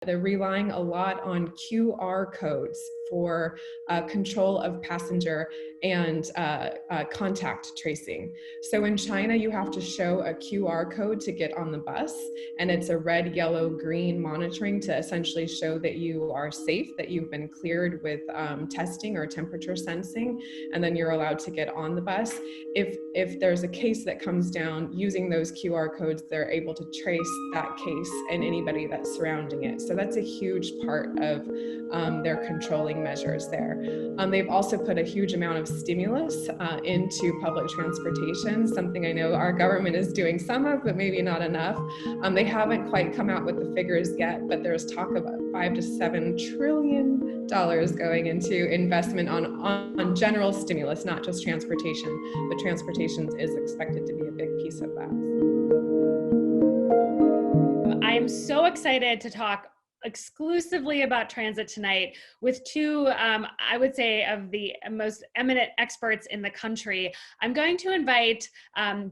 they're relying a lot on QR codes for control of passenger and contact tracing. So in China, you have to show a QR code to get on the bus, and it's a red, yellow, green monitoring to essentially show that you are safe, that you've been cleared with testing or temperature sensing, and then you're allowed to get on the bus. If there's a case that comes down, using those QR codes, they're able to trace that case and anybody that's surrounding it. So that's a huge part of their controlling measures there. They've also put a huge amount of stimulus into public transportation, something I know our government is doing some of, but maybe not enough. They haven't quite come out with the figures yet, but there's talk of $5 to $7 trillion going into investment on general stimulus, not just transportation, but transportation is expected to be a big piece of that. I am so excited to talk exclusively about transit tonight with two, I would say, of the most eminent experts in the country. I'm going to invite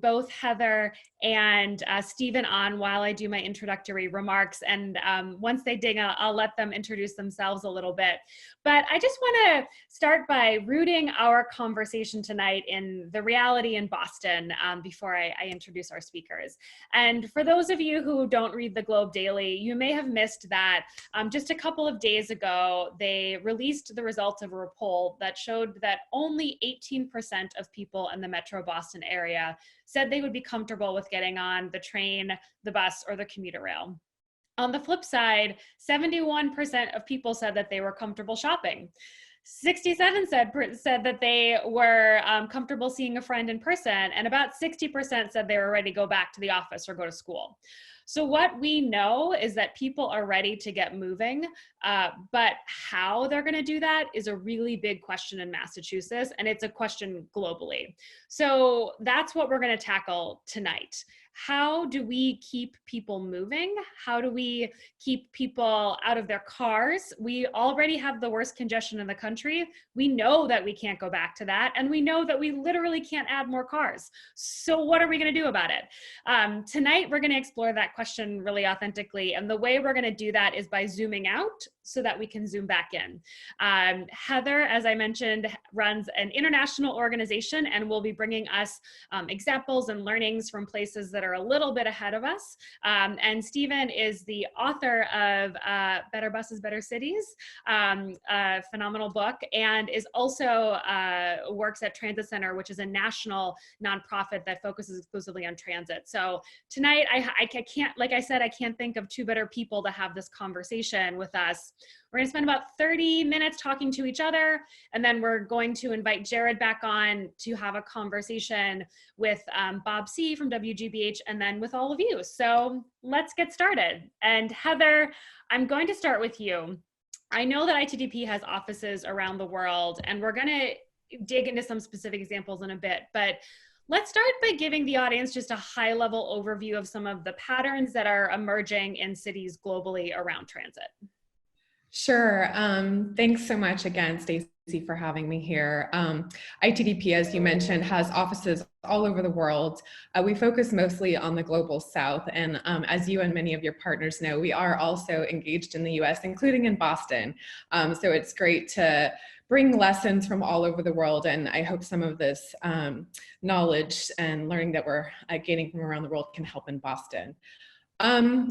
both Heather and Stephen on while I do my introductory remarks. And once they dig, I'll let them introduce themselves a little bit. But I just want to start by rooting our conversation tonight in the reality in Boston before I introduce our speakers. And for those of you who don't read the Globe Daily, you may have missed that just a couple of days ago, they released the results of a poll that showed that only 18% of people in the Metro Boston area said they would be comfortable with getting on the train, the bus, or the commuter rail. On the flip side, 71% of people said that they were comfortable shopping. 67% said that they were comfortable seeing a friend in person, and about 60% said they were ready to go back to the office or go to school. So what we know is that people are ready to get moving, but how they're going to do that is a really big question in Massachusetts, and it's a question globally. So that's what we're going to tackle tonight. How do we keep people moving? How do we keep people out of their cars? We already have the worst congestion in the country. We know that we can't go back to that. And we know that we literally can't add more cars. So what are we going to do about it? Tonight, we're going to explore that question really authentically. And the way we're going to do that is by zooming out so that we can zoom back in. Heather, as I mentioned, runs an international organization and will be bringing us examples and learnings from places that are a little bit ahead of us. And Stephen is the author of Better Buses, Better Cities, a phenomenal book, and is also works at Transit Center, which is a national nonprofit that focuses exclusively on transit. So tonight, I can't, like I said, I can't think of two better people to have this conversation with us. We're gonna spend about 30 minutes talking to each other, and then we're going to invite Jared back on to have a conversation with Bob C. from WGBH, and then with all of you. So let's get started. And Heather, I'm going to start with you. I know that ITDP has offices around the world, and we're gonna dig into some specific examples in a bit, but let's start by giving the audience just a high-level overview of some of the patterns that are emerging in cities globally around transit. Sure. Thanks so much again, Stacey, for having me here. ITDP, as you mentioned, has offices all over the world. We focus mostly on the global south. And as you and many of your partners know, we are also engaged in the US, including in Boston. So it's great to bring lessons from all over the world. And I hope some of this knowledge and learning that we're gaining from around the world can help in Boston.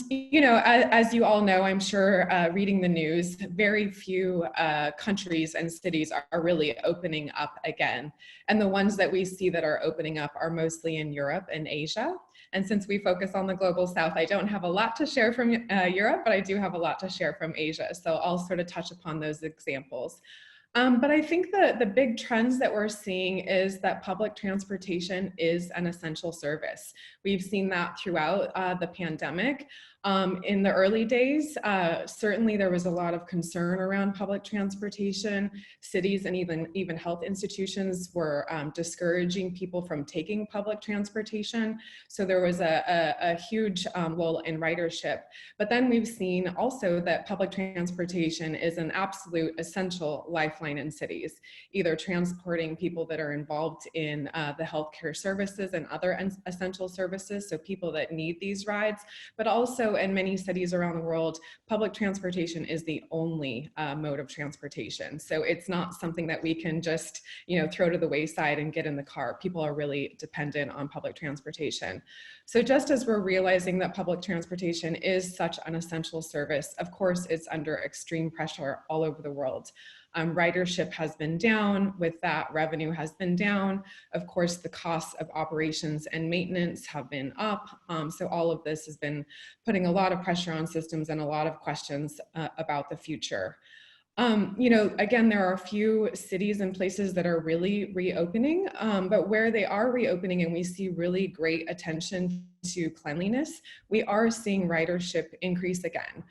You know, as you all know, I'm sure reading the news, very few countries and cities are really opening up again. And the ones that we see that are opening up are mostly in Europe and Asia. And since we focus on the global south, I don't have a lot to share from Europe, but I do have a lot to share from Asia. So I'll sort of touch upon those examples. But I think the big trends that we're seeing is that public transportation is an essential service. We've seen that throughout the pandemic. In the early days, certainly there was a lot of concern around public transportation. Cities and even health institutions were discouraging people from taking public transportation. So there was a huge lull in ridership. But then we've seen also that public transportation is an absolute essential lifeline in cities, either transporting people that are involved in the healthcare services and other essential services, so people that need these rides, but also in many cities around the world, public transportation is the only mode of transportation. So it's not something that we can just, throw to the wayside and get in the car. People are really dependent on public transportation. So just as we're realizing that public transportation is such an essential service, of course, it's under extreme pressure all over the world. Ridership has been down. With that, revenue has been down. Of course, the costs of operations and maintenance have been up. So all of this has been putting a lot of pressure on systems and a lot of questions about the future. Again, there are a few cities and places that are really reopening, but where they are reopening and we see really great attention to cleanliness, we are seeing ridership increase again.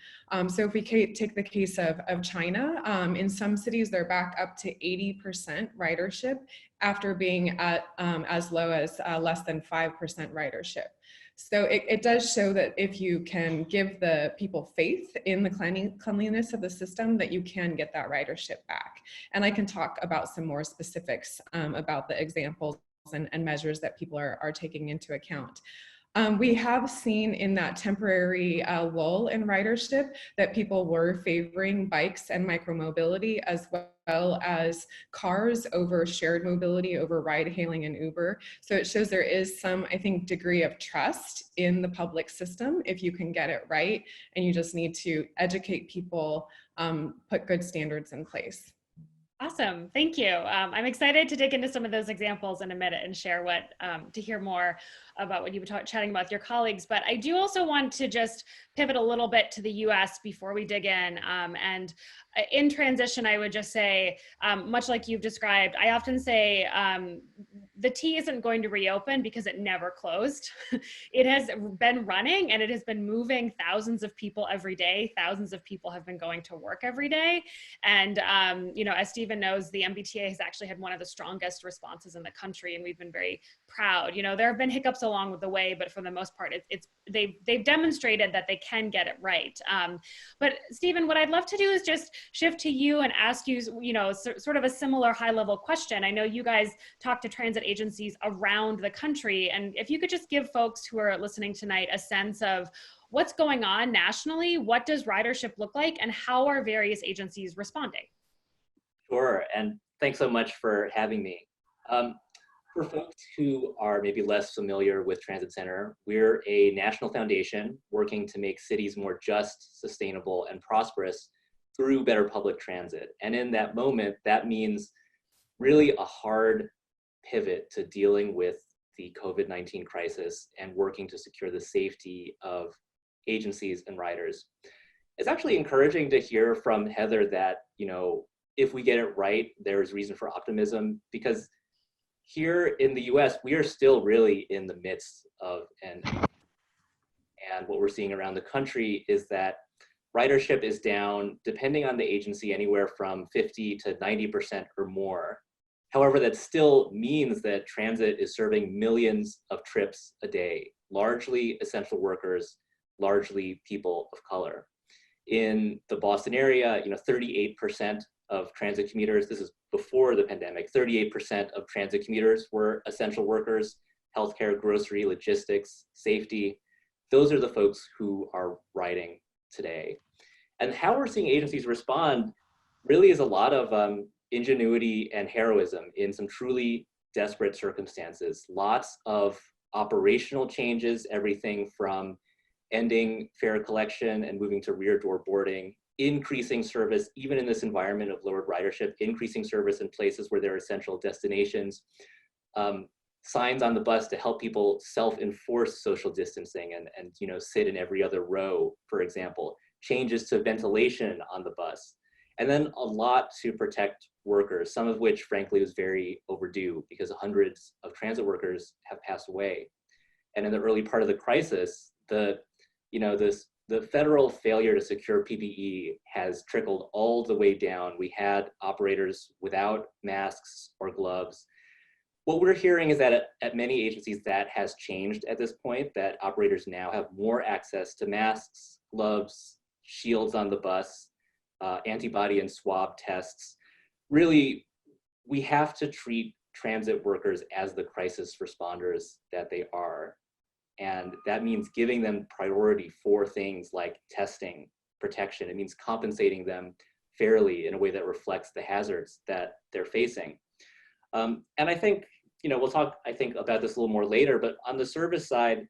So if we take the case of China, in some cities, they're back up to 80% ridership after being at as low as less than 5% ridership. So it does show that if you can give the people faith in the cleanliness of the system, that you can get that ridership back. And I can talk about some more specifics about the examples and measures that people are taking into account. We have seen in that temporary lull in ridership that people were favoring bikes and micromobility as well as cars over shared mobility, over ride hailing and Uber. So it shows there is some, I think, degree of trust in the public system if you can get it right, and you just need to educate people, put good standards in place. Awesome, thank you. I'm excited to dig into some of those examples in a minute and share to hear more about what you were chatting about with your colleagues. But I do also want to just pivot a little bit to the US before we dig in. And in transition, I would just say, much like you've described, I often say the T isn't going to reopen because it never closed. It has been running and it has been moving thousands of people every day. Thousands of people have been going to work every day. And, as Stephen knows, the MBTA has actually had one of the strongest responses in the country, and we've been very proud. There have been hiccups along with the way, but for the most part, they've demonstrated that they can get it right. But Stephen, what I'd love to do is just shift to you and ask you, sort of a similar high-level question. I know you guys talk to transit agencies around the country, and if you could just give folks who are listening tonight a sense of what's going on nationally, what does ridership look like, and how are various agencies responding? Sure, and thanks so much for having me. For folks who are maybe less familiar with Transit Center, we're a national foundation working to make cities more just, sustainable, and prosperous through better public transit. And in that moment, that means really a hard pivot to dealing with the COVID-19 crisis and working to secure the safety of agencies and riders. It's actually encouraging to hear from Heather that, if we get it right, there's reason for optimism, because here in the US, we are still really in the midst of and what we're seeing around the country is that ridership is down, depending on the agency, anywhere from 50 to 90% or more. However, that still means that transit is serving millions of trips a day, largely essential workers, largely people of color. In the Boston area, 38% of transit commuters, this is before the pandemic, 38% of transit commuters were essential workers, healthcare, grocery, logistics, safety. Those are the folks who are riding today. And how we're seeing agencies respond really is a lot of ingenuity and heroism in some truly desperate circumstances. Lots of operational changes, everything from ending fare collection and moving to rear door boarding, increasing service, even in this environment of lowered ridership, increasing service in places where there are essential destinations, signs on the bus to help people self-enforce social distancing and sit in every other row, for example, changes to ventilation on the bus, and then a lot to protect workers, some of which frankly was very overdue because hundreds of transit workers have passed away. And in the early part of the crisis, the federal failure to secure PPE has trickled all the way down. We had operators without masks or gloves. What we're hearing is that at many agencies that has changed at this point, that operators now have more access to masks, gloves, shields on the bus, antibody and swab tests. Really, we have to treat transit workers as the crisis responders that they are. And that means giving them priority for things like testing, protection. It means compensating them fairly in a way that reflects the hazards that they're facing. And I think, we'll talk, I think, about this a little more later, but on the service side,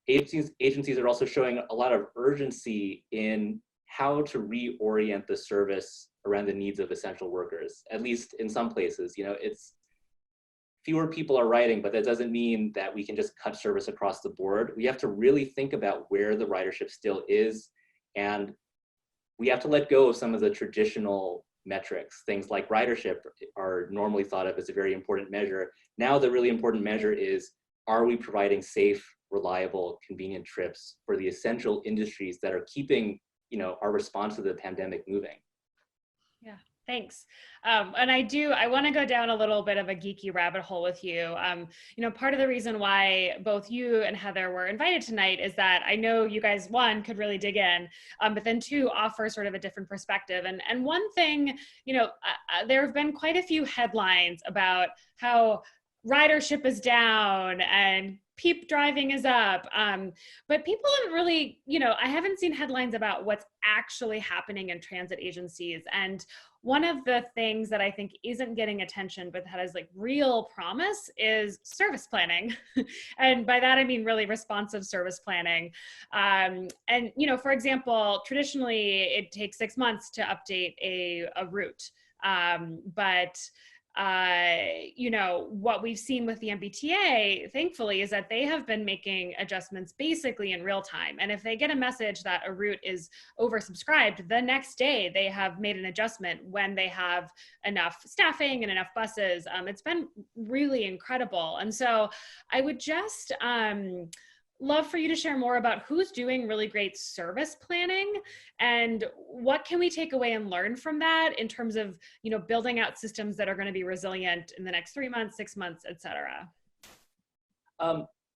agencies are also showing a lot of urgency in how to reorient the service around the needs of essential workers, at least in some places. It's fewer people are writing, but that doesn't mean that we can just cut service across the board. We have to really think about where the ridership still is, and we have to let go of some of the traditional metrics. Things like ridership are normally thought of as a very important measure. Now the really important measure is, are we providing safe, reliable, convenient trips for the essential industries that are keeping our response to the pandemic moving? Yeah, thanks. And I want to go down a little bit of a geeky rabbit hole with you. Part of the reason why both you and Heather were invited tonight is that I know you guys, one, could really dig in, but then two, offer sort of a different perspective. And one thing, there have been quite a few headlines about how ridership is down and peep driving is up. But people haven't really, I haven't seen headlines about what's actually happening in transit agencies. And one of the things that I think isn't getting attention, but that has like real promise, is service planning. And by that, I mean really responsive service planning. And, for example, traditionally it takes 6 months to update a route. What we've seen with the MBTA, thankfully, is that they have been making adjustments basically in real time. And if they get a message that a route is oversubscribed, the next day they have made an adjustment when they have enough staffing and enough buses. It's been really incredible. And so I would just love for you to share more about who's doing really great service planning and what can we take away and learn from that in terms of, building out systems that are going to be resilient in the next 3 months, 6 months, et cetera.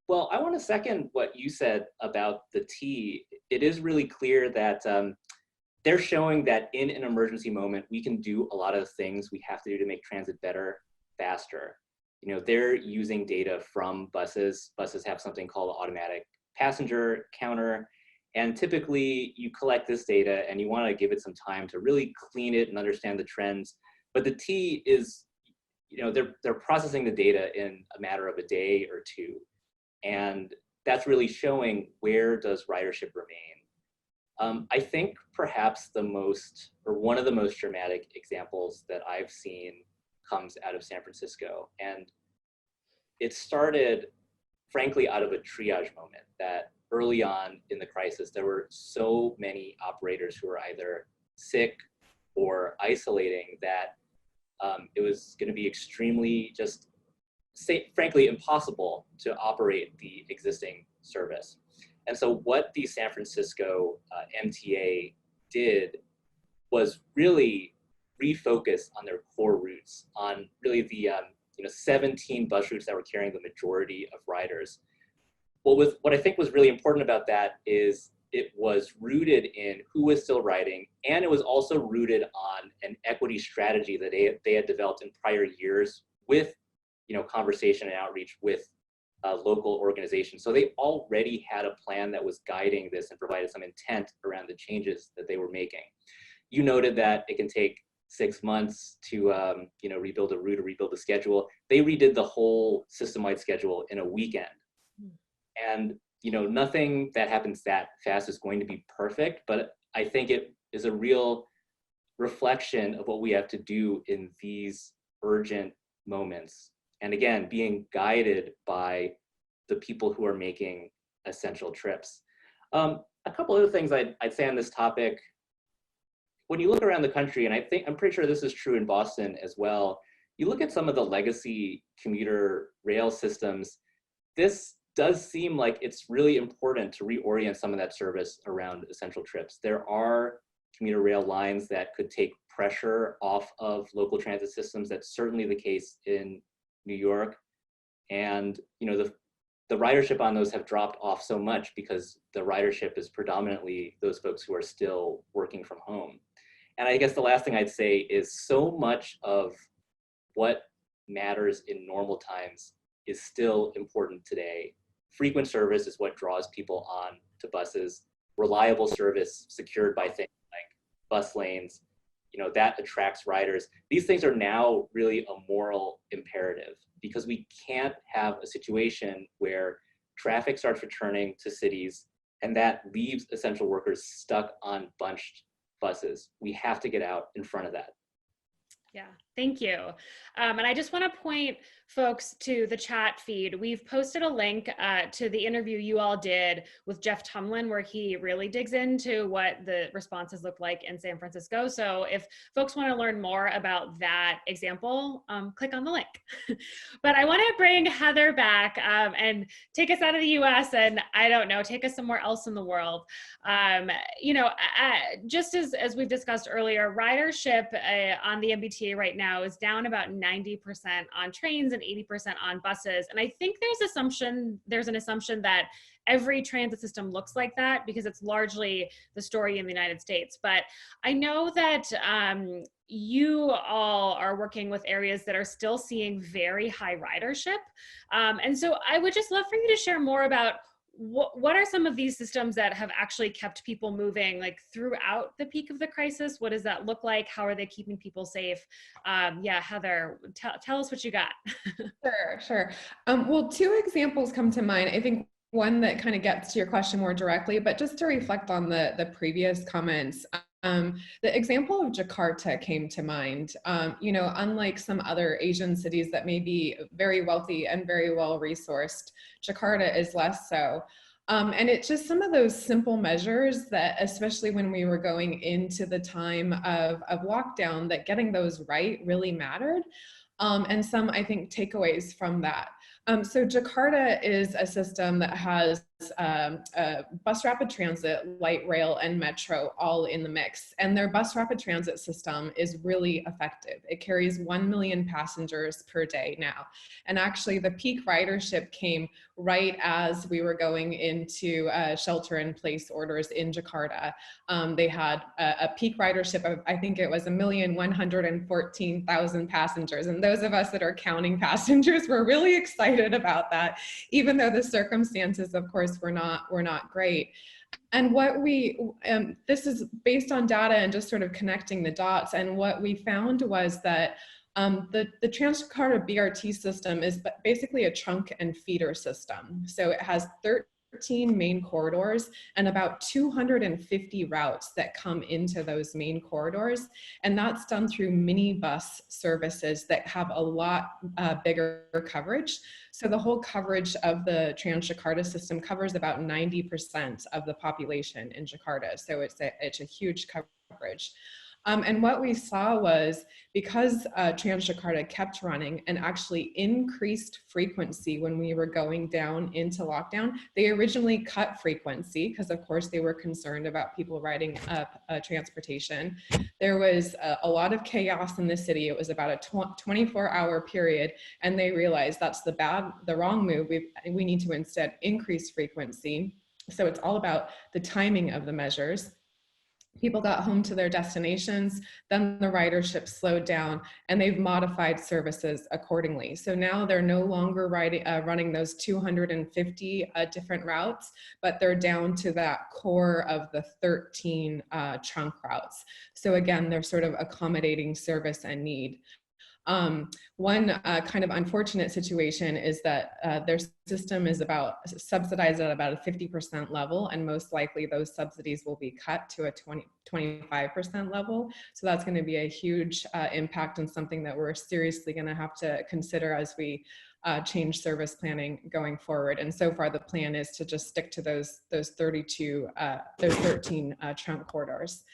Well, I want to second what you said about the T. It is really clear that they're showing that in an emergency moment, we can do a lot of the things we have to do to make transit better, faster. They're using data from buses. Buses have something called an automatic passenger counter. And typically you collect this data and you want to give it some time to really clean it and understand the trends. But the T is, they're processing the data in a matter of a day or two. And that's really showing where does ridership remain. I think perhaps one of the most dramatic examples that I've seen comes out of San Francisco. And it started, frankly, out of a triage moment that early on in the crisis, there were so many operators who were either sick or isolating that it was going to be extremely frankly, impossible to operate the existing service. And so what the San Francisco MTA did was really refocus on their core routes, on really the 17 bus routes that were carrying the majority of riders. What I think was really important about that is it was rooted in who was still riding, and it was also rooted on an equity strategy that they had developed in prior years with conversation and outreach with local organizations. So they already had a plan that was guiding this and provided some intent around the changes that they were making. You noted that it can take 6 months to rebuild a route or rebuild a schedule. They redid the whole system-wide schedule in a weekend. And nothing that happens that fast is going to be perfect, but I think it is a real reflection of what we have to do in these urgent moments. And again, being guided by the people who are making essential trips. A couple other things I'd say on this topic. When you look around the country, and I'm pretty sure this is true in Boston as well, you look at some of the legacy commuter rail systems, this does seem like it's really important to reorient some of that service around essential trips. There are commuter rail lines that could take pressure off of local transit systems. That's certainly the case in New York. And the ridership on those have dropped off so much because the ridership is predominantly those folks who are still working from home. And I guess the last thing I'd say is so much of what matters in normal times is still important today. frequent service is what draws people on to buses. Reliable service secured by things like bus lanes, that attracts riders. These things are now really a moral imperative, because we can't have a situation where traffic starts returning to cities and that leaves essential workers stuck on bunched buses. We have to get out in front of that. Yeah, thank you. And I just want to point folks to the chat feed. We've posted a link to the interview you all did with Jeff Tumlin, where he really digs into what the responses look like in San Francisco. So if folks want to learn more about that example, click on the link. But I want to bring Heather back and take us out of the US and, I don't know, take us somewhere else in the world. Just as we've discussed earlier, ridership on the MBTA right now is down about 90% on trains and 80% on buses. And I think there's an assumption that every transit system looks like that because it's largely the story in the United States. But I know that you all are working with areas that are still seeing very high ridership. And so I would just love for you to share more about what are some of these systems that have actually kept people moving like throughout the peak of the crisis? What does that look like? How are they keeping people safe? Yeah, Heather, tell us what you got. Sure. Well, two examples come to mind. I think one that kind of gets to your question more directly, but just to reflect on the previous comments, the example of Jakarta came to mind. Unlike some other Asian cities that may be very wealthy and very well resourced, Jakarta is less so. And it's just some of those simple measures that, especially when we were going into the time of lockdown, that getting those right really mattered. And some, I think, takeaways from that. So Jakarta is a system that has bus rapid transit, light rail, and metro all in the mix. And their bus rapid transit system is really effective. It carries 1 million passengers per day now. And actually the peak ridership came right as we were going into shelter in place orders in Jakarta. They had a peak ridership of, I think it was 1,114,000 passengers. And those of us that are counting passengers were really excited about that, even though the circumstances, of course, were not great. And what this is based on data and just sort of connecting the dots. And what we found was that the Transjakarta BRT system is basically a trunk and feeder system. So it has 13 main corridors and about 250 routes that come into those main corridors. And that's done through minibus services that have a lot bigger coverage. So the whole coverage of the Transjakarta system covers about 90% of the population in Jakarta. So it's a huge coverage. And what we saw was, because Transjakarta kept running and actually increased frequency when we were going down into lockdown, they originally cut frequency because, of course, they were concerned about people riding up transportation. There was a lot of chaos in the city. It was about a 24-hour period, and they realized that's the wrong move. We need to instead increase frequency. So it's all about the timing of the measures. People got home to their destinations, then the ridership slowed down, and they've modified services accordingly. So now they're no longer running those 250 different routes, but they're down to that core of the 13 trunk routes. So again, they're sort of accommodating service and need. One kind of unfortunate situation is that their system is subsidized at about a 50% level, and most likely those subsidies will be cut to a 25% level. So that's going to be a huge impact, and something that we're seriously going to have to consider as we change service planning going forward. And so far the plan is to just stick to those 13 trunk corridors.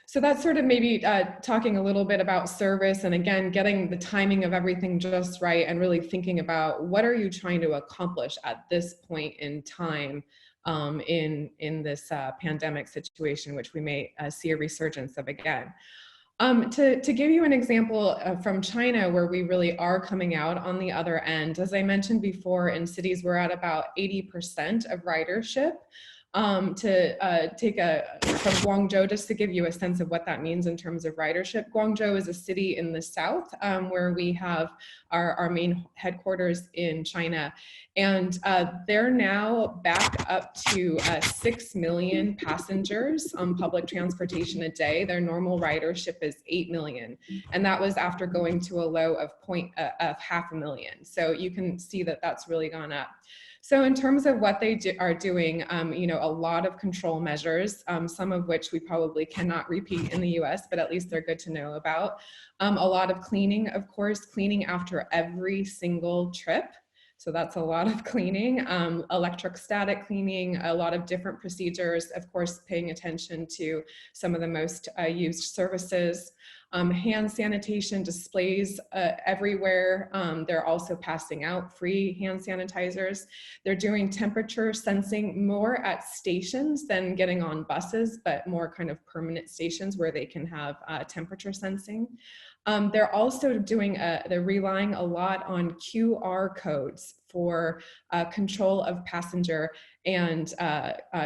So that's sort of maybe talking a little bit about service, and again, getting the timing of everything just right, and really thinking about what are you trying to accomplish at this point in time in this pandemic situation, which we may see a resurgence of again. To give you an example from China, where we really are coming out on the other end, as I mentioned before, in cities we're at about 80% of ridership. to take from Guangzhou, just to give you a sense of what that means in terms of ridership. Guangzhou is a city in the south where we have our main headquarters in China. And they're now back up to 6 million passengers on public transportation a day. Their normal ridership is 8 million. And that was after going to a low of 500,000. So you can see that that's really gone up. So in terms of what they are doing, you know, a lot of control measures, some of which we probably cannot repeat in the US, but at least they're good to know about. A lot of cleaning, of course, cleaning after every single trip. So that's a lot of cleaning, electrostatic cleaning, a lot of different procedures, of course, paying attention to some of the most used services. Hand sanitation displays everywhere. They're also passing out free hand sanitizers. They're doing temperature sensing more at stations than getting on buses, but more kind of permanent stations where they can have temperature sensing. They're also doing, they're relying a lot on QR codes for control of passenger and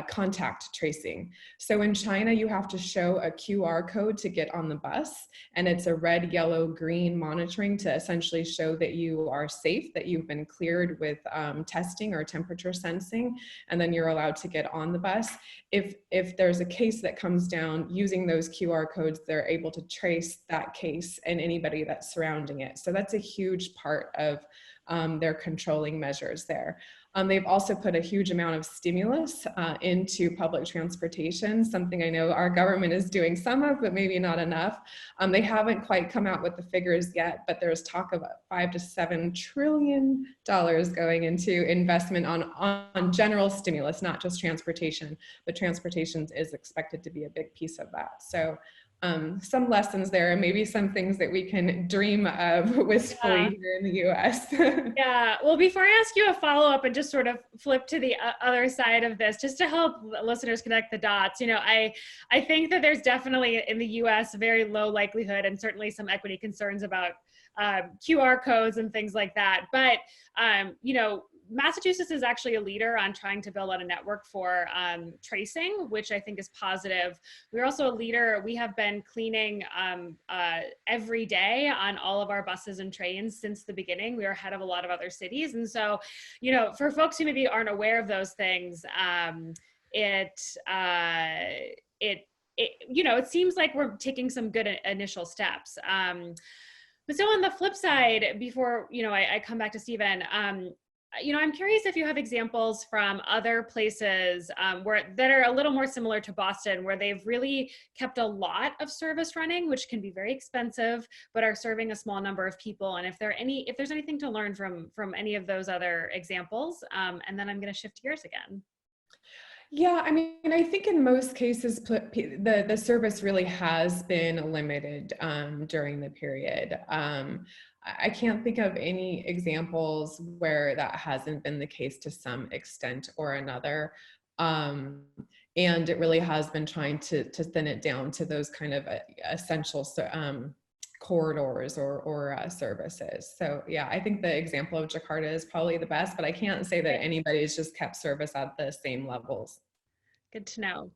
contact tracing. So in China, you have to show a QR code to get on the bus, and it's a red, yellow, green monitoring to essentially show that you are safe, that you've been cleared with testing or temperature sensing, and then you're allowed to get on the bus. If there's a case that comes down, using those QR codes, they're able to trace that case and anybody that's surrounding it. So that's a huge part of their controlling measures there. They've also put a huge amount of stimulus into public transportation, something I know our government is doing some of, but maybe not enough. They haven't quite come out with the figures yet, but there's talk of $5 to $7 trillion going into investment on general stimulus, not just transportation, but transportation is expected to be a big piece of that. So some lessons there, and maybe some things that we can dream of wistfully here in the US. Yeah, well, before I ask you a follow-up and just sort of flip to the other side of this, just to help listeners connect the dots, you know, I think that there's definitely in the US very low likelihood and certainly some equity concerns about QR codes and things like that. But, you know, Massachusetts is actually a leader on trying to build out a network for tracing, which I think is positive. We're also a leader. We have been cleaning every day on all of our buses and trains since the beginning. We are ahead of a lot of other cities. And so, you know, for folks who maybe aren't aware of those things, you know, it seems like we're taking some good initial steps. But so on the flip side, before, you know, I come back to Stephen, you know, I'm curious if you have examples from other places that are a little more similar to Boston, where they've really kept a lot of service running, which can be very expensive, but are serving a small number of people. And if there's anything to learn from any of those other examples, and then I'm going to shift gears again. Yeah, I mean, I think in most cases, the service really has been limited during the period. I can't think of any examples where that hasn't been the case to some extent or another. And it really has been trying to thin it down to those kind of essential corridors or services. So yeah, I think the example of Jakarta is probably the best, but I can't say that anybody's just kept service at the same levels. Good to know.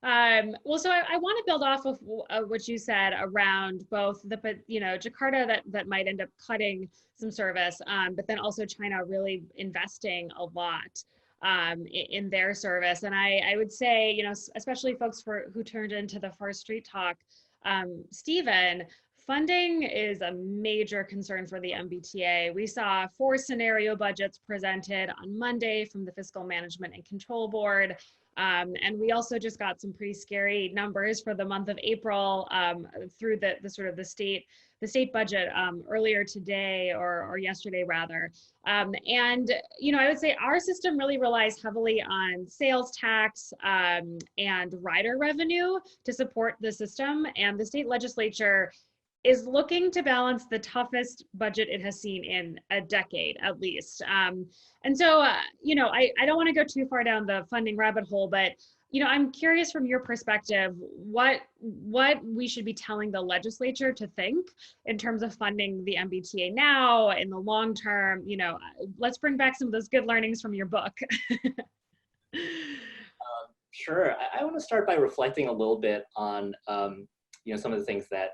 Well, so I want to build off of what you said around both you know, Jakarta that might end up cutting some service, but then also China really investing a lot in their service. And I would say, you know, especially folks who turned into the First Street Talk, Stephen, funding is a major concern for the MBTA. We saw 4 scenario budgets presented on Monday from the Fiscal Management and Control Board. And we also just got some pretty scary numbers for the month of April through the sort of the state budget earlier today or yesterday rather. And you know, I would say our system really relies heavily on sales tax and rider revenue to support the system, and the state legislature is looking to balance the toughest budget it has seen in a decade, at least. And so, you know, I don't want to go too far down the funding rabbit hole, but, you know, I'm curious from your perspective, what we should be telling the legislature to think in terms of funding the MBTA now, in the long term. You know, let's bring back some of those good learnings from your book. Sure. I want to start by reflecting a little bit on some of the things that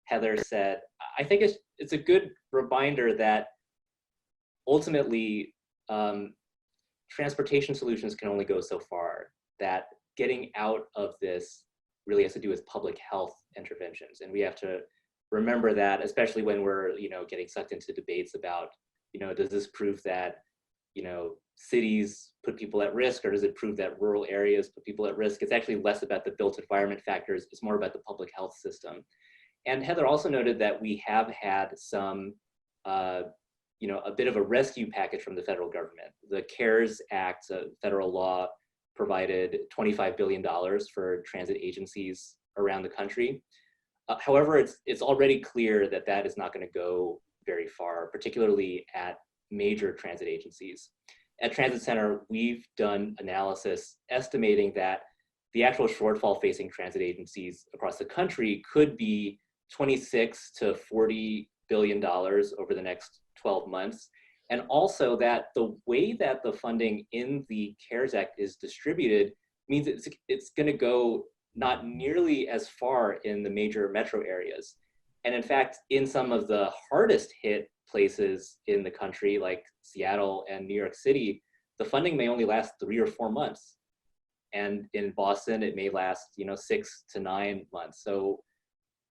Heather said. I think it's a good reminder that ultimately transportation solutions can only go so far, that getting out of this really has to do with public health interventions. And we have to remember that, especially when we're, getting sucked into debates about, does this prove that, cities put people at risk, or does it prove that rural areas put people at risk? It's actually less about the built environment factors. It's more about the public health system. And Heather also noted that we have had some, a bit of a rescue package from the federal government. The CARES Act, federal law, provided $25 billion for transit agencies around the country. However, it's already clear that that is not going to go very far, particularly at major transit agencies. At Transit Center, we've done analysis estimating that the actual shortfall facing transit agencies across the country could be $26 to $40 billion over the next 12 months. And also that the way that the funding in the CARES Act is distributed means it's going to go not nearly as far in the major metro areas. And in fact, in some of the hardest hit places in the country, like Seattle and New York City, the funding may only last 3 or 4 months. And in Boston, it may last, 6 to 9 months. So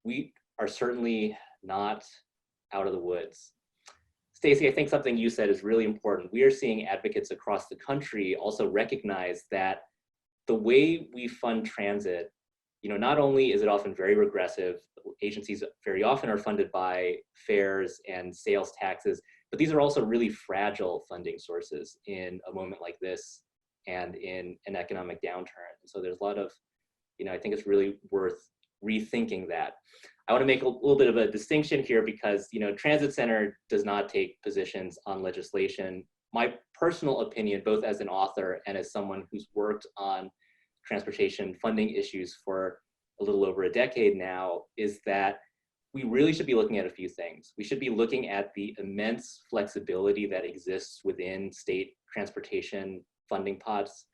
we are certainly not out of the woods. Stacey, I think something you said is really important. We are seeing advocates across the country also recognize that the way we fund transit, not only is it often very regressive, agencies very often are funded by fares and sales taxes, but these are also really fragile funding sources in a moment like this and in an economic downturn. So there's a lot of, I think it's really worth rethinking that. I want to make a little bit of a distinction here because, Transit Center does not take positions on legislation. My personal opinion, both as an author and as someone who's worked on transportation funding issues for a little over a decade now, is that we really should be looking at a few things. We should be looking at the immense flexibility that exists within state transportation funding pots.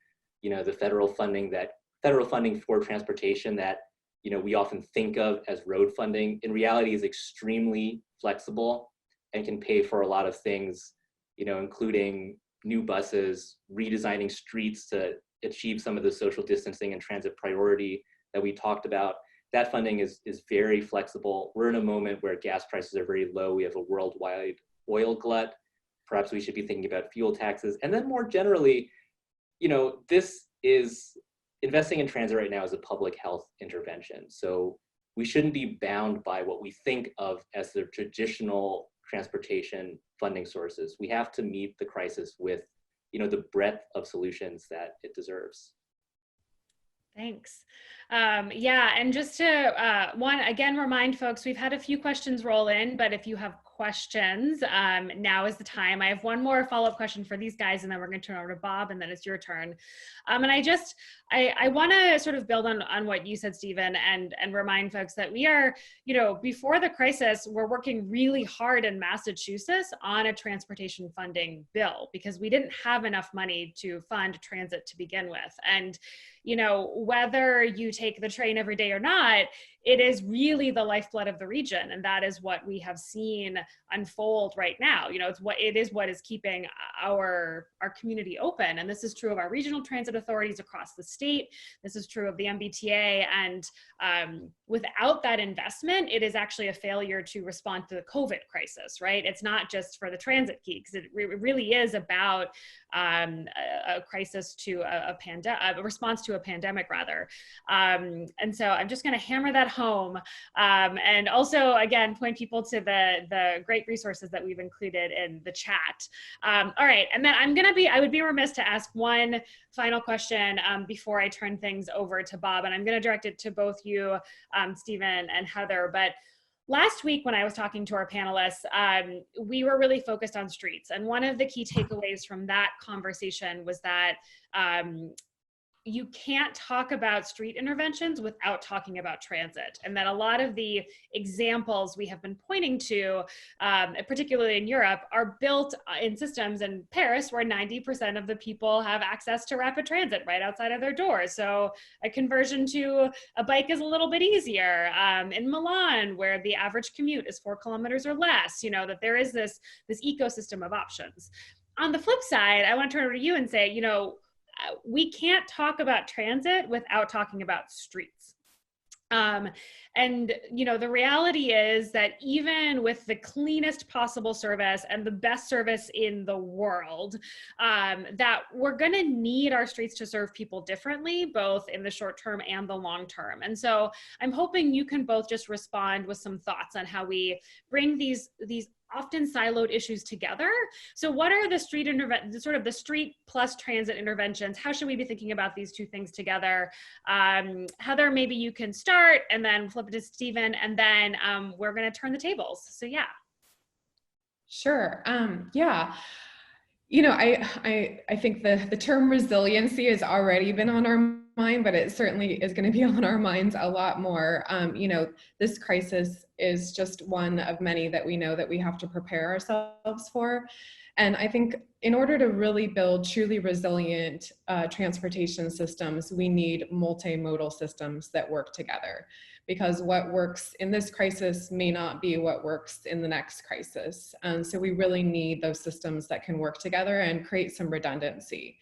The federal funding for transportation that we often think of as road funding, in reality is extremely flexible and can pay for a lot of things, including new buses, redesigning streets to achieve some of the social distancing and transit priority that we talked about. That funding is very flexible. We're in a moment where gas prices are very low. We have a worldwide oil glut. Perhaps we should be thinking about fuel taxes. And then more generally, this is investing in transit right now is a public health intervention. So we shouldn't be bound by what we think of as the traditional transportation funding sources. We have to meet the crisis with, the breadth of solutions that it deserves. Thanks. Yeah, and just to again, remind folks, we've had a few questions roll in, but if you have questions, now is the time. I have one more follow-up question for these guys, and then we're going to turn over to Bob, and then it's your turn. And I want to sort of build on what you said, Stephen, and remind folks that we are, before the crisis, we're working really hard in Massachusetts on a transportation funding bill because we didn't have enough money to fund transit to begin with. And whether you take the train every day or not, it is really the lifeblood of the region. And that is what we have seen unfold right now. It is what is keeping our community open. And this is true of our regional transit authorities across the state. This is true of the MBTA. And without that investment, it is actually a failure to respond to the COVID crisis, right? It's not just for the transit geeks. It really is about a crisis to a response to a pandemic, rather. And so I'm just going to hammer that home, and also again point people to the great resources that we've included in the chat. All right, and then I would be remiss to ask one final question before I turn things over to Bob, and I'm going to direct it to both you, Stephen and Heather. But last week, when I was talking to our panelists, we were really focused on streets. And one of the key takeaways from that conversation was that you can't talk about street interventions without talking about transit, and that a lot of the examples we have been pointing to, particularly in Europe, are built in systems in Paris where 90% of the people have access to rapid transit right outside of their doors. So a conversion to a bike is a little bit easier. In Milan, where the average commute is 4 kilometers or less, you know, that there is this ecosystem of options. On the flip side, I want to turn over to you and say, you know, we can't talk about transit without talking about streets. And, you know, the reality is that even with the cleanest possible service and the best service in the world, that we're going to need our streets to serve people differently, both in the short term and the long term. And so I'm hoping you can both just respond with some thoughts on how we bring these often siloed issues together. So what are the sort of the street plus transit interventions? How should we be thinking about these two things together? Heather, maybe you can start and then flip it to Stephen, and then we're gonna turn the tables. So yeah. Sure, yeah. You know, I think the term resiliency has already been on our mind, but it certainly is going to be on our minds a lot more. You know, this crisis is just one of many that we know that we have to prepare ourselves for. And I think in order to really build truly resilient transportation systems, we need multimodal systems that work together, because what works in this crisis may not be what works in the next crisis. And so we really need those systems that can work together and create some redundancy.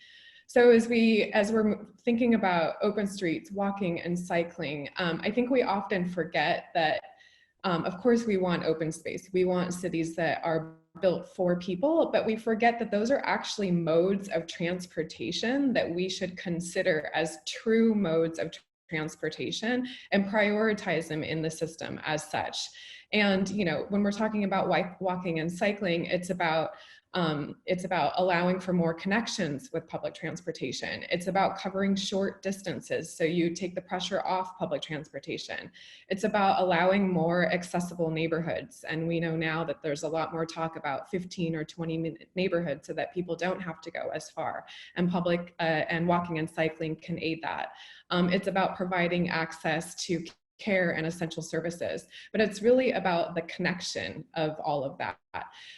So as we're thinking about open streets, walking and cycling, I think we often forget that, of course, we want open space. We want cities that are built for people, but we forget that those are actually modes of transportation that we should consider as true modes of transportation and prioritize them in the system as such. And, you know, when we're talking about walking and cycling, it's about allowing for more connections with public transportation. It's about covering short distances, so you take the pressure off public transportation. It's about allowing more accessible neighborhoods. And we know now that there's a lot more talk about 15 or 20-minute neighborhoods so that people don't have to go as far. And public and walking and cycling can aid that. It's about providing access to care and essential services, but it's really about the connection of all of that.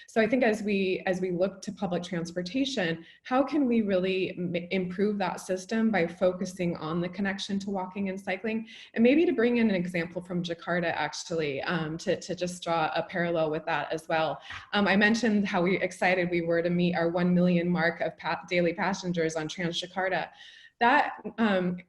So I think as we look to public transportation, how can we really improve that system by focusing on the connection to walking and cycling? And maybe to bring in an example from Jakarta, actually, to just draw a parallel with that as well. I mentioned how excited we were to meet our 1 million mark of daily passengers on Transjakarta. That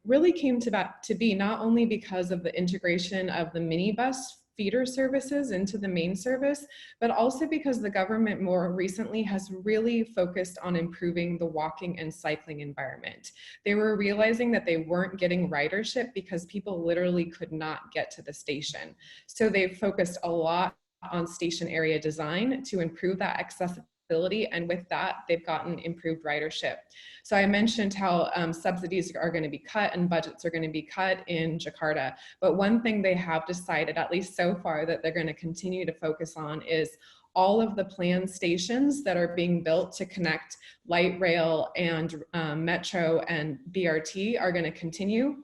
really came to be not only because of the integration of the minibus feeder services into the main service, but also because the government more recently has really focused on improving the walking and cycling environment. They were realizing that they weren't getting ridership because people literally could not get to the station. So they've focused a lot on station area design to improve that accessibility, and with that, they've gotten improved ridership. So I mentioned how subsidies are going to be cut and budgets are going to be cut in Jakarta, but one thing they have decided, at least so far, that they're going to continue to focus on is all of the planned stations that are being built to connect light rail and metro and BRT are going to continue.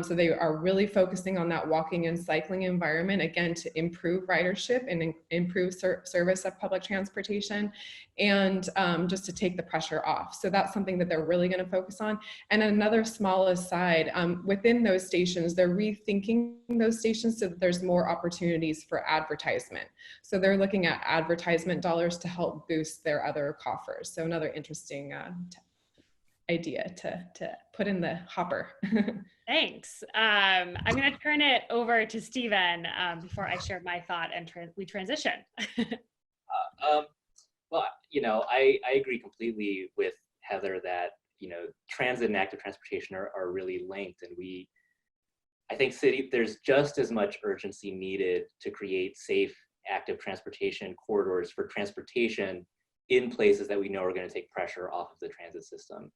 So they are really focusing on that walking and cycling environment, again, to improve ridership and improve service of public transportation, and just to take the pressure off. So that's something that they're really going to focus on. And another small aside, within those stations, they're rethinking those stations so that there's more opportunities for advertisement. So they're looking at advertisement dollars to help boost their other coffers. So another interesting idea to put in the hopper. Thanks. I'm going to turn it over to Stephen before I share my thought and we transition. Well, you know, I agree completely with Heather that, you know, transit and active transportation are really linked. And I think there's just as much urgency needed to create safe, active transportation corridors for transportation in places that we know are going to take pressure off of the transit system.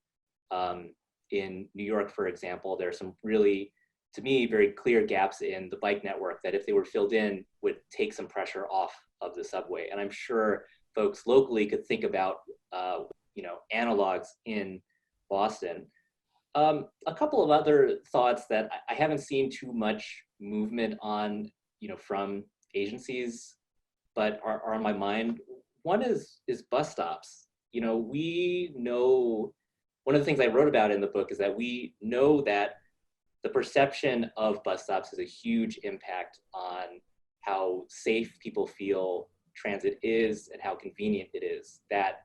In New York, for example, there are some really, to me, very clear gaps in the bike network that if they were filled in would take some pressure off of the subway. And I'm sure folks locally could think about, you know, analogs in Boston. A couple of other thoughts that I haven't seen too much movement on, from agencies, but are on my mind. One is bus stops. We know, one of the things I wrote about in the book is that we know that the perception of bus stops has a huge impact on how safe people feel transit is and how convenient it is. That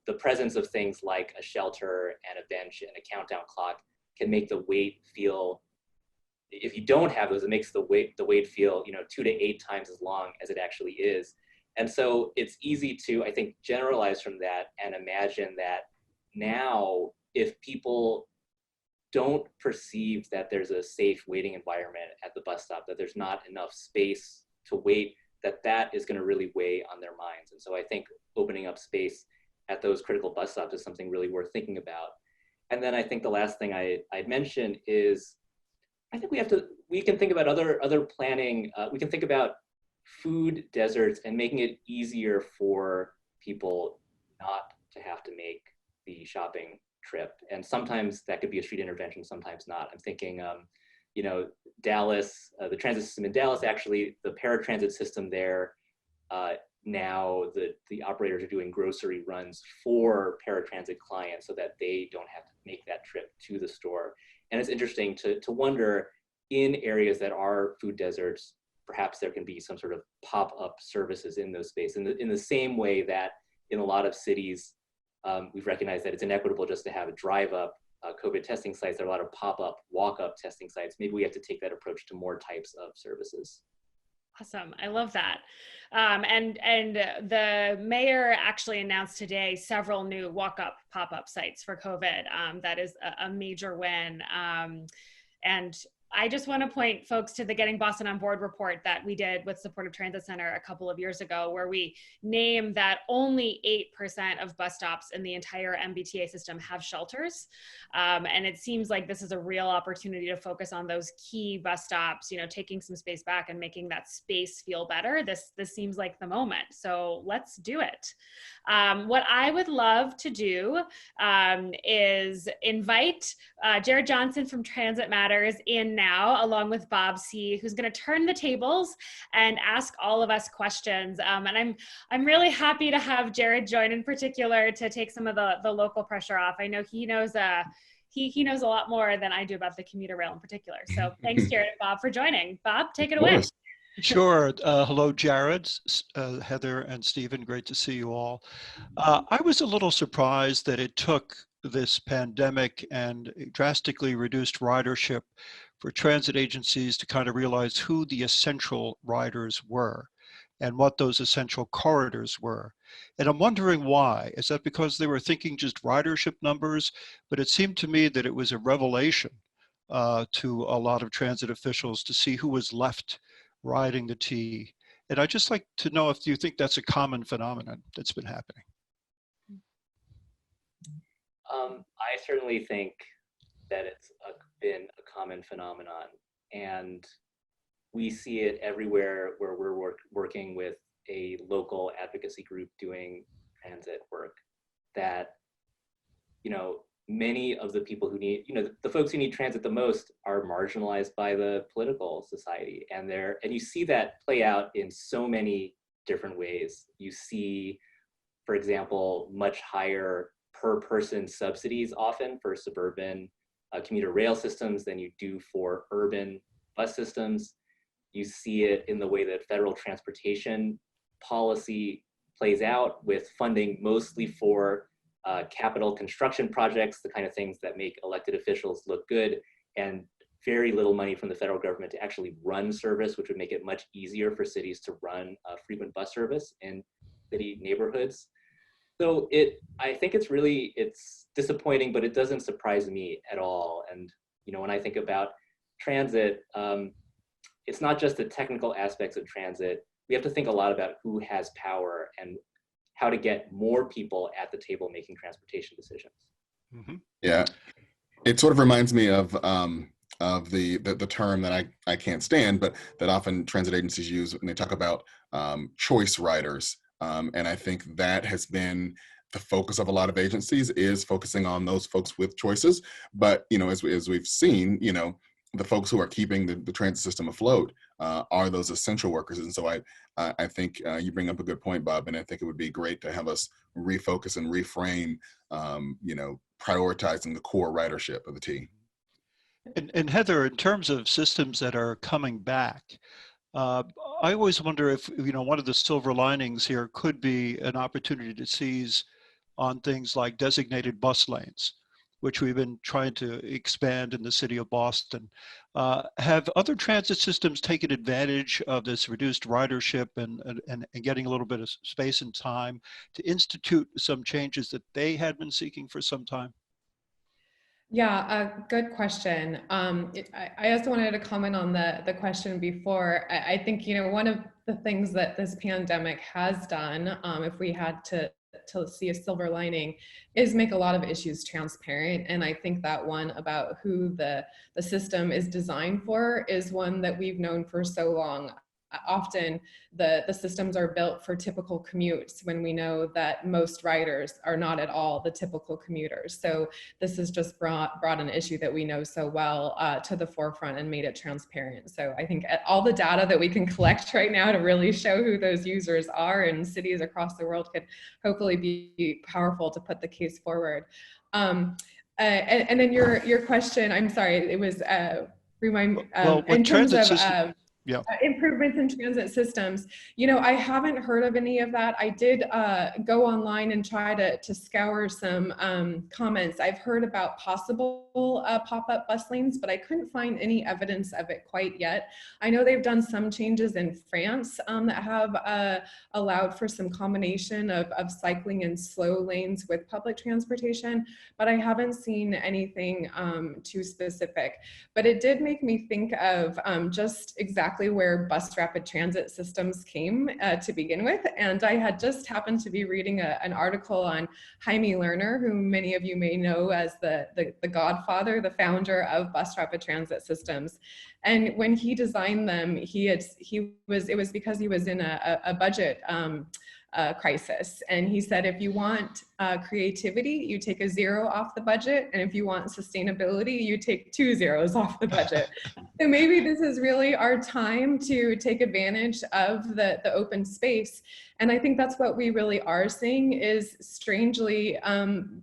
the presence of things like a shelter and a bench and a countdown clock can make the wait feel, if you don't have those, it makes the wait feel 2 to 8 times as long as it actually is. And so it's easy to, I think, generalize from that and imagine that now, if people don't perceive that there's a safe waiting environment at the bus stop, that there's not enough space to wait, that is going to really weigh on their minds. And so I think opening up space at those critical bus stops is something really worth thinking about. And then I think the last thing I'd mention is, I think we can think about other planning. We can think about food deserts and making it easier for people not to have to make the shopping trip. And sometimes that could be a street intervention, sometimes not. I'm thinking, Dallas, the transit system in Dallas, actually, the paratransit system there, now the operators are doing grocery runs for paratransit clients so that they don't have to make that trip to the store. And it's interesting to wonder, in areas that are food deserts, perhaps there can be some sort of pop-up services in those spaces. In the same way that in a lot of cities, we've recognized that it's inequitable just to have a drive-up COVID testing sites. There are a lot of pop-up, walk-up testing sites. Maybe we have to take that approach to more types of services. Awesome. I love that. And the mayor actually announced today several new walk-up, pop-up sites for COVID. That is a major win. And I just want to point folks to the Getting Boston on Board report that we did with Supportive Transit Center a couple of years ago, where we named that only 8% of bus stops in the entire MBTA system have shelters. And it seems like this is a real opportunity to focus on those key bus stops, taking some space back and making that space feel better. This seems like the moment. So let's do it. What I would love to do is invite Jared Johnson from Transit Matters in now, along with Bob C., who's going to turn the tables and ask all of us questions. And I'm really happy to have Jared join in particular to take some of the local pressure off. I know he knows he knows a lot more than I do about the commuter rail in particular. So thanks, Jared and Bob, for joining. Bob, take it away. Sure. Hello, Jared, Heather, and Stephen. Great to see you all. I was a little surprised that it took this pandemic and drastically reduced ridership for transit agencies to kind of realize who the essential riders were and what those essential corridors were. And I'm wondering why. Is that because they were thinking just ridership numbers? But it seemed to me that it was a revelation to a lot of transit officials to see who was left riding the T. And I'd just like to know if you think that's a common phenomenon that's been happening. I certainly think that it's been a common phenomenon, and we see it everywhere where we're working with a local advocacy group doing transit work, that many of the people who need, the folks who need transit the most are marginalized by the political society, and you see that play out in so many different ways. You see, for example, much higher per person subsidies often for suburban commuter rail systems than you do for urban bus systems. You see it in the way that federal transportation policy plays out, with funding mostly for capital construction projects, the kind of things that make elected officials look good, and very little money from the federal government to actually run service, which would make it much easier for cities to run frequent bus service in city neighborhoods. So I think it's disappointing, but it doesn't surprise me at all. And when I think about transit, it's not just the technical aspects of transit. We have to think a lot about who has power and how to get more people at the table making transportation decisions. Mm-hmm. Yeah, it sort of reminds me of the term that I can't stand, but that often transit agencies use when they talk about choice riders. And I think that has been the focus of a lot of agencies is focusing on those folks with choices. But, as we've seen, the folks who are keeping the transit system afloat are those essential workers. And so I think you bring up a good point, Bob, and I think it would be great to have us refocus and reframe, prioritizing the core ridership of the T. And Heather, in terms of systems that are coming back, I always wonder if, one of the silver linings here could be an opportunity to seize on things like designated bus lanes, which we've been trying to expand in the city of Boston. Have other transit systems taken advantage of this reduced ridership and getting a little bit of space and time to institute some changes that they had been seeking for some time? Yeah, a good question. I also wanted to comment on the question before. I think, one of the things that this pandemic has done, if we had to see a silver lining, is make a lot of issues transparent. And I think that one about who the system is designed for is one that we've known for so long. Often the systems are built for typical commutes when we know that most riders are not at all the typical commuters. So this has just brought an issue that we know so well to the forefront and made it transparent. So I think all the data that we can collect right now to really show who those users are in cities across the world could hopefully be powerful to put the case forward. And then your question, I'm sorry, it was in terms of yeah. Improvements in transit systems. I haven't heard of any of that. I did go online and try to scour some comments. I've heard about possible pop-up bus lanes, but I couldn't find any evidence of it quite yet. I know they've done some changes in France that have allowed for some combination of cycling and slow lanes with public transportation, but I haven't seen anything too specific. But it did make me think of just exactly where bus rapid transit systems came to begin with. And I had just happened to be reading an article on Jaime Lerner, who many of you may know as the godfather, the founder of bus rapid transit systems. And when he designed them, it was because he was in a budget crisis. And he said, if you want creativity, you take a zero off the budget. And if you want sustainability, you take 2 zeros off the budget. So maybe this is really our time to take advantage of the open space. And I think that's what we really are seeing is, strangely,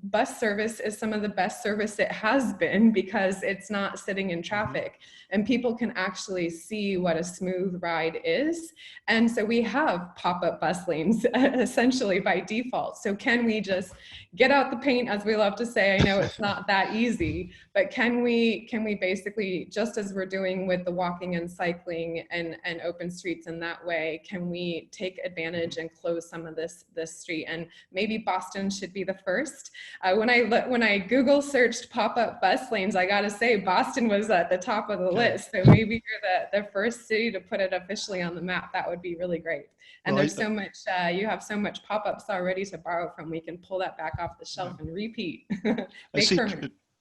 bus service is some of the best service it has been because it's not sitting in traffic and people can actually see what a smooth ride is. And so we have pop-up bus lanes essentially by default. So can we just get out the paint, as we love to say? I know it's not that easy, but can we basically, just as we're doing with the walking and cycling and open streets in that way, can we take advantage and close some of this street? And maybe Boston should be the first. When I Google searched pop-up bus lanes, I gotta say Boston was at the top of the list. So maybe you're the first city to put it officially on the map. That would be really great. And Well, there's so much, you have so much pop-ups already to borrow from. We can pull that back off the shelf and repeat.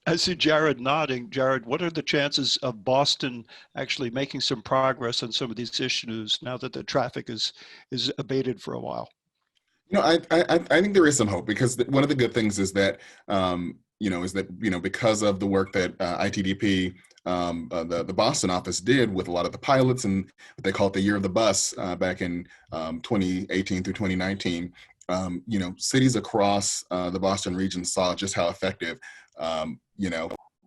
I see Jared nodding. Jared, what are the chances of Boston actually making some progress on some of these issues now that the traffic is abated for a while? I think there is some hope, because one of the good things is that because of the work that ITDP, the Boston office did with a lot of the pilots and what they call it the year of the bus back in 2018 through 2019, cities across the Boston region saw just how effective,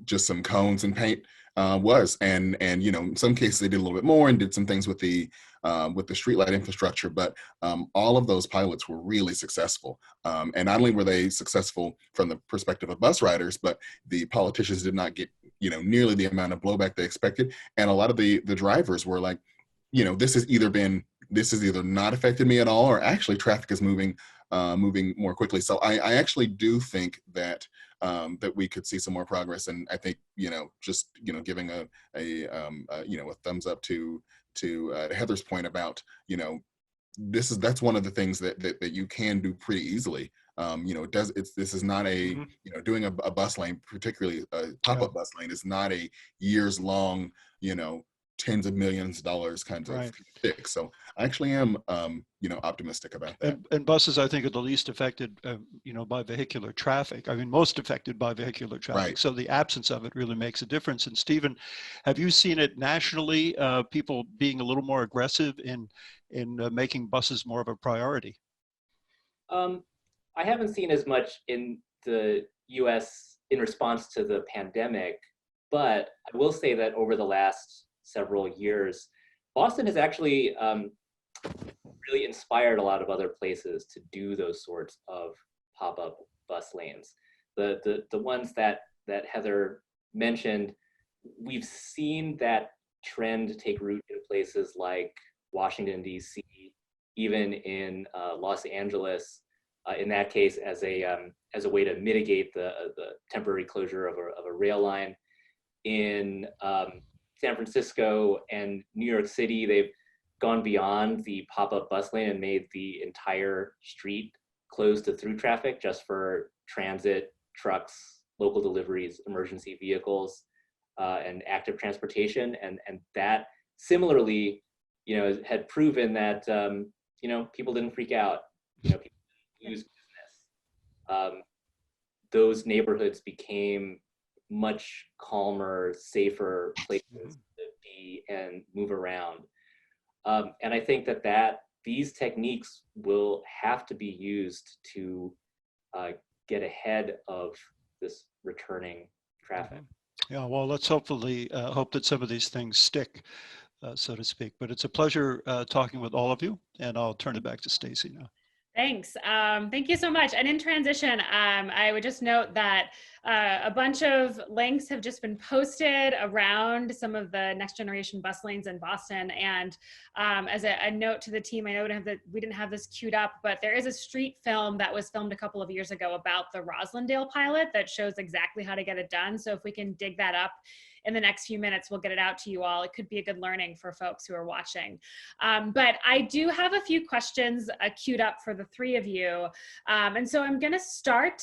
just some cones and paint was. And in some cases they did a little bit more and did some things with the streetlight infrastructure, but all of those pilots were really successful. And not only were they successful from the perspective of bus riders, but the politicians did not get, nearly the amount of blowback they expected. And a lot of the drivers were like, this has either not affected me at all, or actually traffic is moving more quickly. So I actually do think that that we could see some more progress. And I think, giving a thumbs up to Heather's point about, that's one of the things that you can do pretty easily. This is not a, doing a bus lane, particularly a pop-up bus lane, is not a years long, tens of millions of dollars kinds of Right. fix. So I actually am, optimistic about that. And buses, I think, are the least affected, by vehicular traffic. I mean, most affected by vehicular traffic. Right. So the absence of it really makes a difference. And Stephen, have you seen it nationally? People being a little more aggressive in making buses more of a priority? I haven't seen as much in the U.S. in response to the pandemic, but I will say that over the last several years, Boston has actually really inspired a lot of other places to do those sorts of pop-up bus lanes. The ones that Heather mentioned, we've seen that trend take root in places like Washington, D.C., even in Los Angeles, in that case as a way to mitigate the temporary closure of a rail line. In San Francisco and New York City, they've gone beyond the pop-up bus lane and made the entire street closed to through traffic just for transit, trucks, local deliveries, emergency vehicles, and active transportation. And that similarly, had proven that, people didn't freak out, people didn't lose business. Those neighborhoods became much calmer, safer places to be and move around. And I think that these techniques will have to be used to get ahead of this returning traffic. Yeah, well, let's hopefully hope that some of these things stick, so to speak. But it's a pleasure talking with all of you, and I'll turn it back to Stacy now. Thanks. Thank you so much. And in transition, I would just note that a bunch of links have just been posted around some of the next generation bus lanes in Boston. And as a note to the team, I know we didn't have this queued up, but there is a street film that was filmed a couple of years ago about the Roslindale pilot that shows exactly how to get it done. So if we can dig that up in the next few minutes, we'll get it out to you all. It could be a good learning for folks who are watching. But I do have a few questions queued up for the three of you. And so I'm gonna start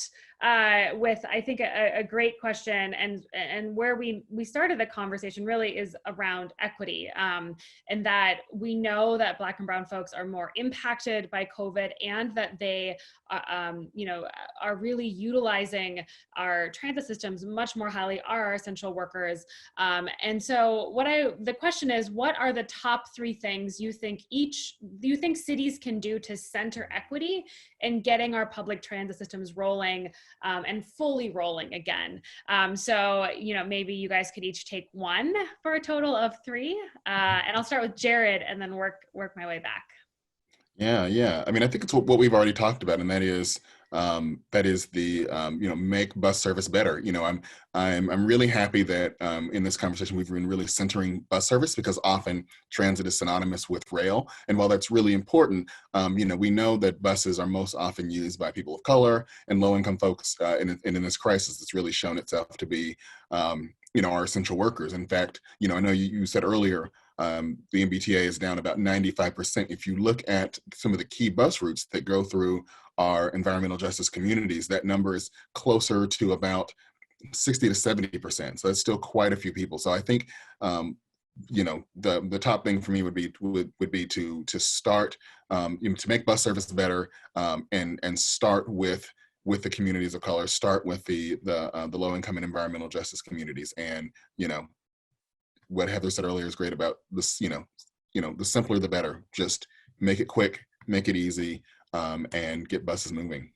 with, I think, a great question, and where we started the conversation really is around equity, and that we know that Black and Brown folks are more impacted by COVID, and that they are really utilizing our transit systems much more highly, are our essential workers. And so the question is, what are the top three things you think cities can do to center equity in getting our public transit systems rolling and fully rolling again? So, maybe you guys could each take one for a total of three. And I'll start with Jared and then work my way back. Yeah. I mean, I think it's what we've already talked about, and that is the make bus service better. I'm really happy that in this conversation we've been really centering bus service, because often transit is synonymous with rail, and while that's really important, we know that buses are most often used by people of color and low-income folks, and in this crisis, it's really shown itself to be our essential workers. In fact, I know you said earlier, the MBTA is down about 95%. If you look at some of the key bus routes that go through our environmental justice communities, that number is closer to about 60 to 70%. So it's still quite a few people. So I think, the top thing for me would be to start, to make bus service better, and start with the communities of color, start with the low income and environmental justice communities. And, what Heather said earlier is great about this, the simpler the better. Just make it quick, make it easy, and get buses moving.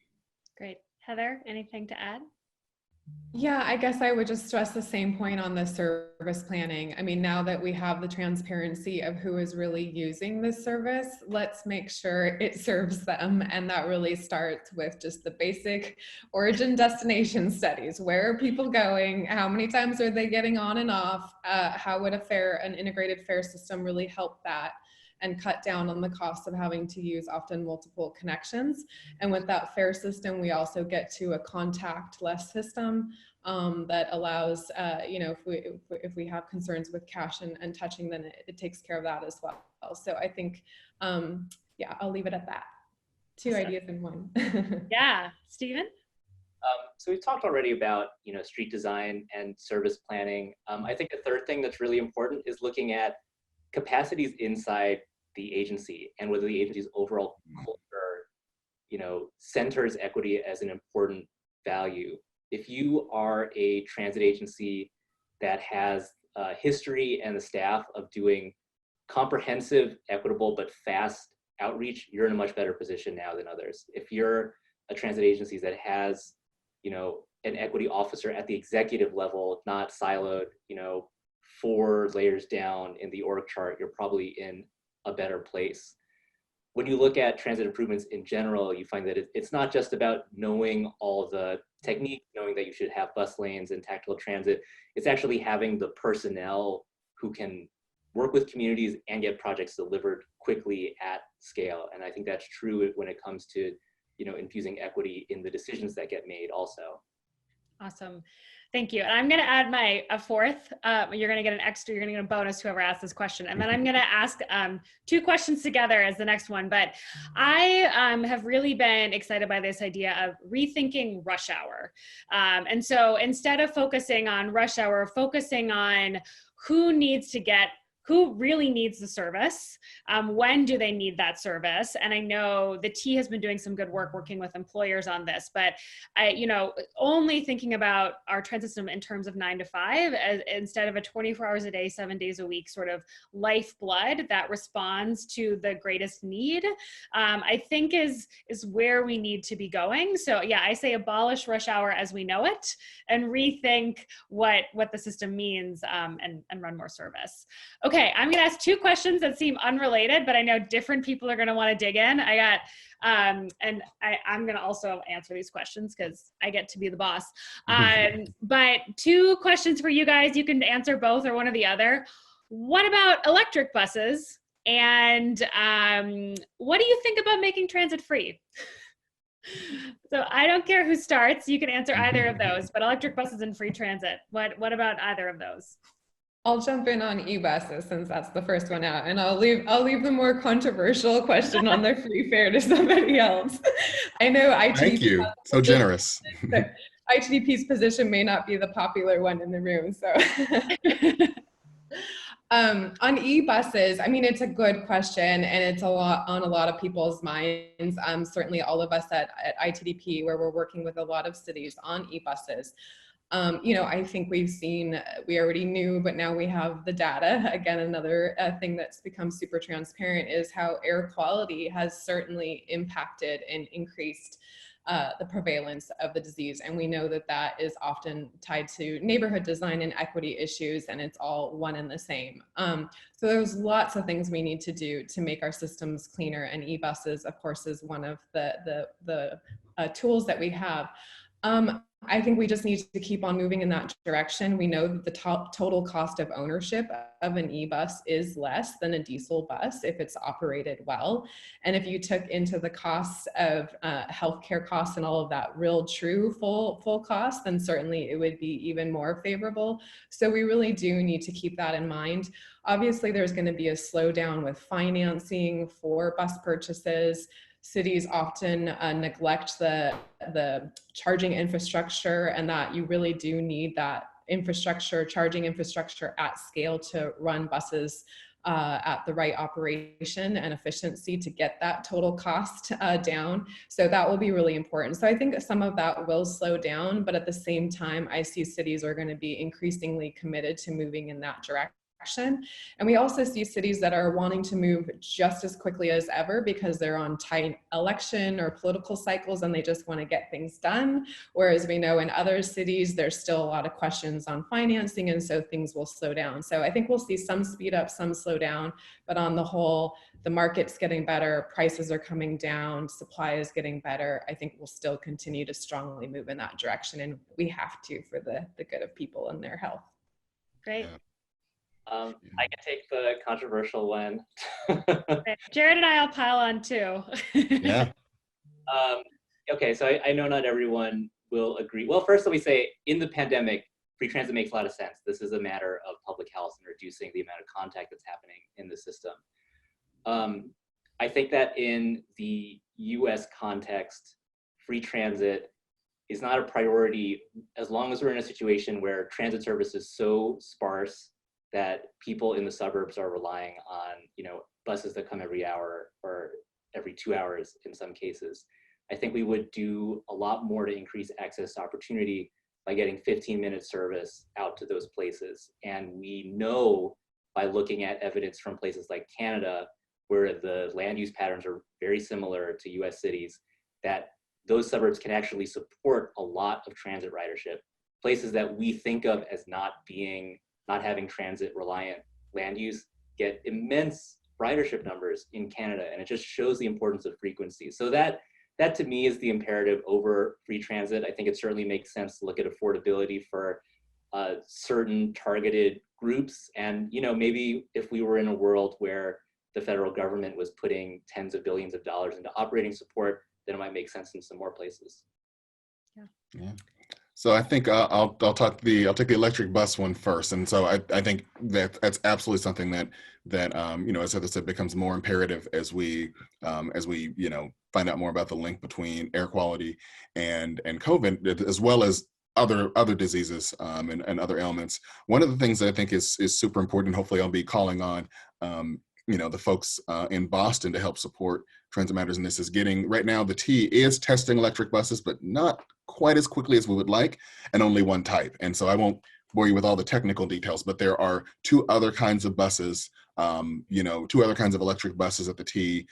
Great. Heather, anything to add? Yeah, I guess I would just stress the same point on the service planning. I mean, now that we have the transparency of who is really using this service, let's make sure it serves them. And that really starts with just the basic origin destination studies. Where are people going? How many times are they getting on and off? How would an integrated fare system really help that and cut down on the cost of having to use often multiple connections? And with that fare system, we also get to a contactless system that allows, if we have concerns with cash and touching, then it takes care of that as well. So I think, I'll leave it at that. Two ideas in one. Yeah, Stephen? So we've talked already about, street design and service planning. I think the third thing that's really important is looking at capacities inside the agency and whether the agency's overall culture, you know, centers equity as an important value. If you are a transit agency that has a history and the staff of doing comprehensive, equitable, but fast outreach, you're in a much better position now than others. If you're a transit agency that has, you know, an equity officer at the executive level, not siloed, you know, 4 layers down in the org chart, you're probably in a better place. When you look at transit improvements in general, you find that it's not just about knowing all the technique, knowing that you should have bus lanes and tactical transit. It's actually having the personnel who can work with communities and get projects delivered quickly at scale. And I think that's true when it comes to, you know, infusing equity in the decisions that get made also. Awesome. Thank you. And I'm going to add a fourth. You're going to get an extra, you're going to get a bonus, whoever asked this question. And then I'm going to ask 2 questions together as the next one. But I have really been excited by this idea of rethinking rush hour. And so instead of focusing on rush hour, focusing on who really needs the service, when do they need that service? And I know the T has been doing some good work working with employers on this, but you know, only thinking about our transit system in terms of 9 to 5 instead of a 24 hours a day, 7 days a week sort of lifeblood that responds to the greatest need, I think is where we need to be going. So yeah, I say abolish rush hour as we know it and rethink what the system means, and run more service. Okay, I'm going to ask 2 questions that seem unrelated, but I know different people are going to want to dig in. I got, and I'm going to also answer these questions because I get to be the boss. But 2 questions for you guys. You can answer both or one or the other. What about electric buses? And what do you think about making transit free? So I don't care who starts. You can answer either of those, but electric buses and free transit. What about either of those? I'll jump in on e-buses since that's the first one out, and I'll leave the more controversial question on the free fare to somebody else. I know ITDP. Thank you. So generous. ITDP's position may not be the popular one in the room, so. On e-buses, I mean, it's a good question, and it's on a lot of people's minds. Certainly all of us at ITDP, where we're working with a lot of cities on e-buses. You know, I think we already knew, but now we have the data. Again, another thing that's become super transparent is how air quality has certainly impacted and increased the prevalence of the disease. And we know that that is often tied to neighborhood design and equity issues, and it's all one and the same. So there's lots of things we need to do to make our systems cleaner, and e-buses, of course, is one of the tools that we have. I think we just need to keep on moving in that direction. We know that the total cost of ownership of an e-bus is less than a diesel bus if it's operated well. And if you took into the costs of healthcare costs and all of that real true full cost, then certainly it would be even more favorable. So we really do need to keep that in mind. Obviously, there's going to be a slowdown with financing for bus purchases. Cities often neglect the charging infrastructure, and that you really do need that charging infrastructure at scale to run buses at the right operation and efficiency to get that total cost down. So that will be really important. So I think some of that will slow down, but at the same time, I see cities are going to be increasingly committed to moving in that direction. And we also see cities that are wanting to move just as quickly as ever because they're on tight election or political cycles and they just want to get things done. Whereas we know in other cities, there's still a lot of questions on financing, and so things will slow down. So I think we'll see some speed up, some slow down, but on the whole, the market's getting better, prices are coming down, supply is getting better. I think we'll still continue to strongly move in that direction, and we have to for the good of people and their health. Great. Yeah. I can take the controversial one. Jared and I'll pile on too. Yeah. Okay, so I know not everyone will agree. Well, first let me say, in the pandemic, free transit makes a lot of sense. This is a matter of public health and reducing the amount of contact that's happening in the system. I think that in the US context, free transit is not a priority as long as we're in a situation where transit service is so sparse that people in the suburbs are relying on, you know, buses that come every hour or every 2 hours in some cases. I think we would do a lot more to increase access to opportunity by getting 15-minute service out to those places. And we know by looking at evidence from places like Canada, where the land use patterns are very similar to US cities, that those suburbs can actually support a lot of transit ridership. Places that we think of as not having transit reliant land use get immense ridership numbers in Canada, and it just shows the importance of frequency. So that to me is the imperative over free transit. I think it certainly makes sense to look at affordability for certain targeted groups. And, you know, maybe if we were in a world where the federal government was putting tens of billions of dollars into operating support, then it might make sense in some more places. Yeah. So I think I'll take the electric bus one first, and so I think that's absolutely something that you know, as Heather said, becomes more imperative as we you know, find out more about the link between air quality and COVID, as well as other diseases and other ailments. One of the things that I think is super important, hopefully I'll be calling on you know, the folks in Boston to help support Transit Matters in this, is getting, right now the T is testing electric buses, but not quite as quickly as we would like, and only one type. And so I won't bore you with all the technical details, but there are two other kinds of buses, you know, two other kinds of electric buses at the T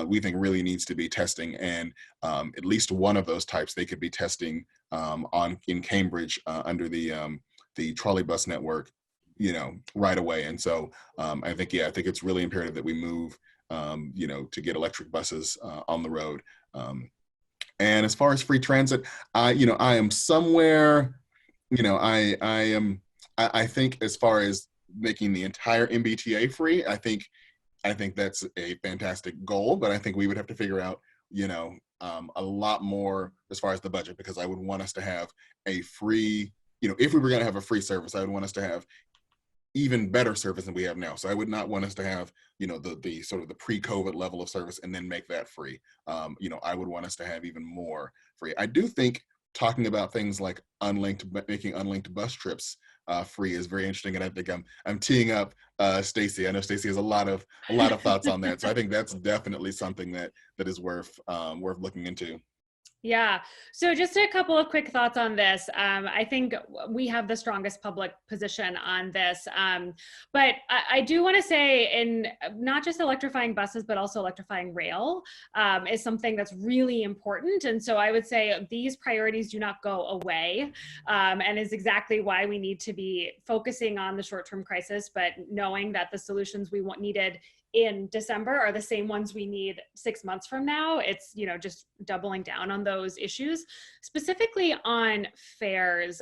we think really needs to be testing. And at least one of those types they could be testing in Cambridge under the trolley bus network, you know, right away. And so I think it's really imperative that we move, you know, to get electric buses on the road. And as far as free transit, you know, I am somewhere, you know, I think as far as making the entire MBTA free, I think that's a fantastic goal, but I think we would have to figure out, you know, a lot more as far as the budget, because I would want us to have a free, you know, if we were going to have a free service, I would want us to have even better service than we have now. So I would not want us to have, you know, the sort of the pre-COVID level of service and then make that free. You know, I would want us to have even more free. I do think talking about things like making unlinked bus trips free is very interesting, and I think I'm teeing up Stacy. I know Stacy has a lot of thoughts on that. So I think that's definitely something that is worth looking into. Yeah. So just a couple of quick thoughts on this. I think we have the strongest public position on this. But I do want to say, in not just electrifying buses, but also electrifying rail is something that's really important. And so I would say these priorities do not go away, and is exactly why we need to be focusing on the short-term crisis, but knowing that the solutions we needed in December are the same ones we need 6 months from now. It's, you know, just doubling down on those issues. Specifically on fares,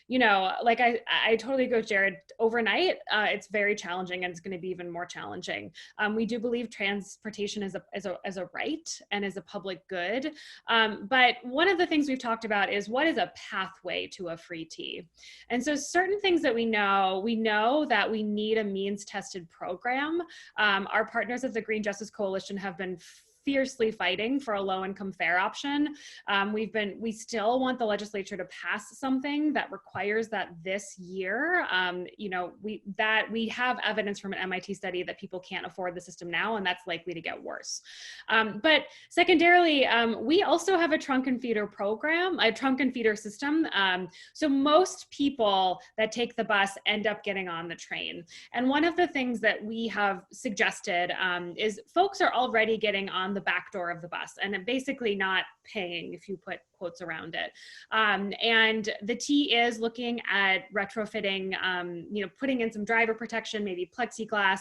you know, like I totally agree with Jared. Overnight, it's very challenging, and it's going to be even more challenging. We do believe transportation is a right and is a public good. But one of the things we've talked about is, what is a pathway to a free T? And so certain things that we know that we need a means tested program. Our partners at the Green Justice Coalition have been fiercely fighting for a low-income fare option. We still want the legislature to pass something that requires that this year. You know, we have evidence from an MIT study that people can't afford the system now, and that's likely to get worse. But secondarily, we also have a trunk and feeder program, a trunk and feeder system. So most people that take the bus end up getting on the train. And one of the things that we have suggested is folks are already getting on the back door of the bus and basically not paying, if you put quotes around it. And the T is looking at retrofitting, you know, putting in some driver protection, maybe plexiglass.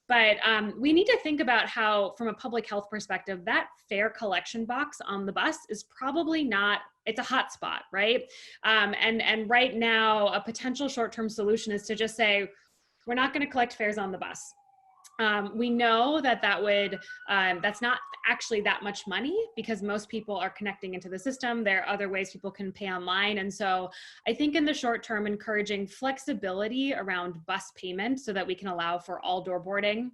But we need to think about how, from a public health perspective, that fare collection box on the bus is probably not, it's a hot spot, right? And right now, a potential short-term solution is to just say, we're not going to collect fares on the bus. We know that would, that's not actually that much money, because most people are connecting into the system. There are other ways people can pay online. And so I think in the short term, encouraging flexibility around bus payment so that we can allow for all door boarding,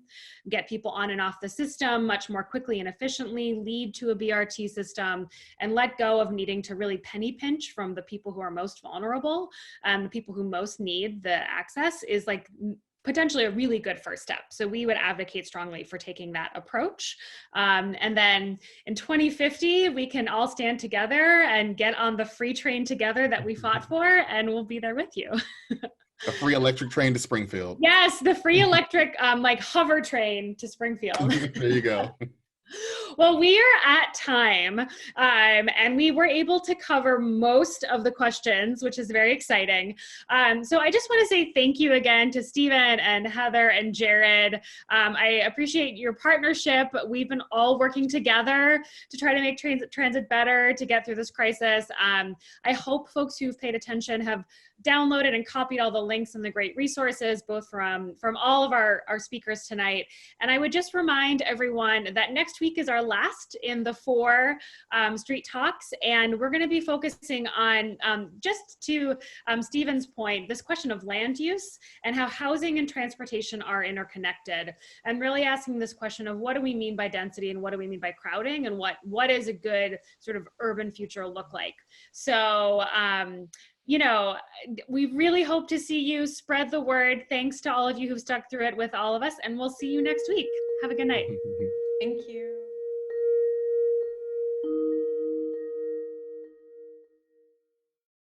get people on and off the system much more quickly and efficiently, lead to a BRT system, and let go of needing to really penny pinch from the people who are most vulnerable and the people who most need the access, is like potentially a really good first step. So we would advocate strongly for taking that approach. And then in 2050, we can all stand together and get on the free train together that we fought for, and we'll be there with you. A free electric train to Springfield. Yes, the free electric like hover train to Springfield. There you go. Well, we are at time, and we were able to cover most of the questions, which is very exciting. So I just want to say thank you again to Stephen and Heather and Jared. I appreciate your partnership. We've been all working together to try to make transit better, to get through this crisis. I hope folks who've paid attention have downloaded and copied all the links and the great resources, both from all of our speakers tonight. And I would just remind everyone that next week is our last in the 4 street talks, and we're going to be focusing on, just to Stephen's point, this question of land use and how housing and transportation are interconnected, and really asking this question of what do we mean by density and what do we mean by crowding, and what is a good sort of urban future look like. So you know, we really hope to see you. Spread the word. Thanks to all of you who've stuck through it with all of us, and we'll see you next week. Have a good night. Thank you.